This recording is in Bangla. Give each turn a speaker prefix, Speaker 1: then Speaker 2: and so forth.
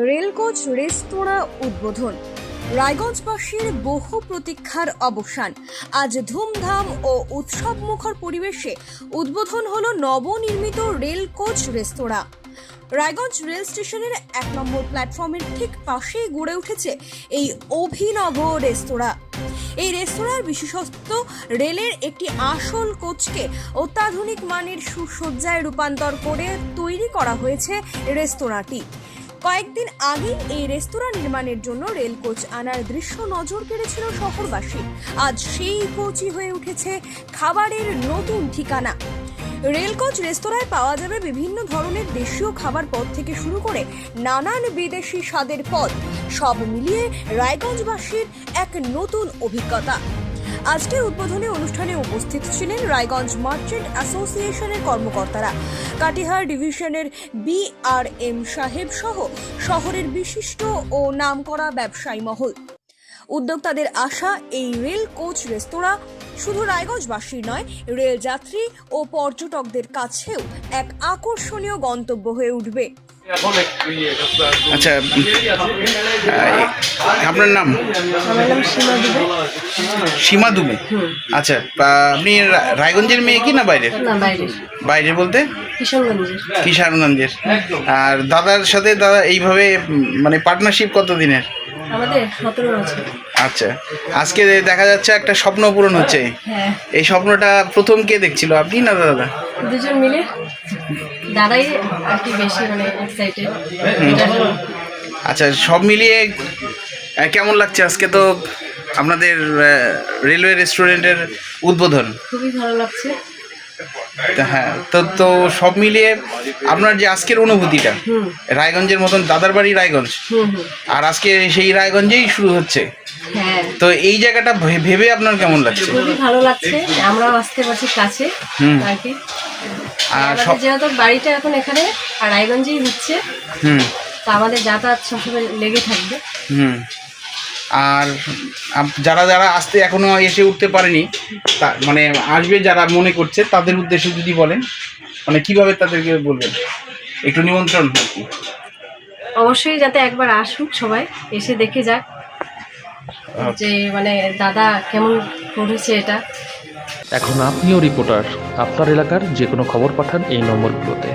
Speaker 1: রেলকোচ রেস্তোরাঁ উদ্বোধন। রায়গঞ্জবাসীর বহু প্রতীক্ষার অবসান। আজ ধুমধাম ও উৎসবমুখর পরিবেশে উদ্বোধন হলো নবনির্মিত রেলকোচ রেস্তোরাঁ। রায়গঞ্জ রেল স্টেশনের 1 নম্বর প্ল্যাটফর্মের ঠিক পাশেই গড়ে উঠেছে এই অভিনব রেস্তোরাঁ। এই রেস্তোরাঁর বিশেষত্ব, রেলের একটি আসল কোচকে অত্যাধুনিক মানের সুসজ্জায় রূপান্তর করে তৈরি করা হয়েছে রেস্তোরাঁটি। কয়েকদিন আগেই এই রেস্তোরাঁ নির্মাণের জন্য রেল কোচ আনার দৃশ্য নজর কেড়েছিল শহরবাসী। আজ সেই কোচই হয়ে উঠেছে খাবারের নতুন ঠিকানা। রেলকোচ রেস্তোরাঁয় পাওয়া যাবে বিভিন্ন ধরনের দেশীয় খাবার পদ থেকে শুরু করে নানান বিদেশি স্বাদের পদ, সব মিলিয়ে রায়গঞ্জবাসীর এক নতুন অভিজ্ঞতা। আজকের উদ্বোধনী অনুষ্ঠানে উপস্থিত ছিলেন রায়গঞ্জ মার্চেন্ট অ্যাসোসিয়েশনের কর্মকর্তারা, কাটিহার ডিভিশনের BRM সাহেব সহ শহরের বিশিষ্ট ও নামকরা ব্যবসায়ী মহল। উদ্যোক্তাদের আশা, এই রেল কোচ রেস্তোরাঁ শুধু রায়গঞ্জবাসীর নয়, রেল যাত্রী ও পর্যটকদের কাছেও এক আকর্ষণীয় গন্তব্য হয়ে উঠবে।
Speaker 2: আচ্ছা, আপনার নাম?
Speaker 1: আমার নাম সীমা দুবে।
Speaker 2: সীমা দুবে। আচ্ছা, আপনি রায়গঞ্জের মেয়ে কি না বাইরের?
Speaker 1: না, বাইরের।
Speaker 2: বাইরে বলতে
Speaker 1: কিশোরগঞ্জের।
Speaker 2: কিশোরগঞ্জের। আর দাদার সাথে দাদা এইভাবে মানে পার্টনারশিপ কতদিনের?
Speaker 1: আমাদের 17 বছর।
Speaker 2: আচ্ছা, আজকে দেখা যাচ্ছে একটা স্বপ্ন পূরণ হচ্ছে।
Speaker 1: হ্যাঁ,
Speaker 2: এই স্বপ্নটা প্রথম কে দেখছিল, আপনি না দাদা?
Speaker 1: দুজন মিলে। দাদাই আর কি বেশি মানে এক্সাইটেড।
Speaker 2: আচ্ছা, সব মিলিয়ে কেমন লাগছে? আজকে তো আপনাদের রেলওয়ে রেস্টুরেন্টের উদ্বোধন।
Speaker 1: খুবই ভালো লাগছে।
Speaker 2: হ্যাঁ, তো সব মিলিয়ে আপনার যে আজকের অনুভূতিটা, রায়গঞ্জের মতন দাদার বাড়ি রায়গঞ্জ, আর আজকে সেই রায়গঞ্জেই শুরু হচ্ছে।
Speaker 1: হ্যাঁ,
Speaker 2: তো এই জায়গাটা ভেবে আপনার কেমন লাগছে?
Speaker 1: খুবই ভালো লাগছে। আমরাও আসতে পারছি কাছে আর কি।
Speaker 2: আর
Speaker 1: আমাদের যেহেতু বাড়িটা এখন এখানে আর রায়গঞ্জেই হচ্ছে, তো আমাদের যাতায়াত সবসময় লেগে থাকবে।
Speaker 2: আর যারা যারা আসতে এখনো এসে উঠতে পারেনি, তা মানে আসবে যারা মনে করছে, তাদের উদ্দেশ্যে যদি বলেন, মানে কিভাবে তাদেরকে বলবেন, একটু নিমন্ত্রণ।
Speaker 1: অবশ্যই যাতে একবার আসুক, সবাই এসে দেখে যাক যে মানে দাদা কেমন করেছে এটা।
Speaker 3: এখন আপনিও রিপোর্টার, আপনার এলাকার যে কোনো খবর পাঠান এই নম্বরগুলোতে।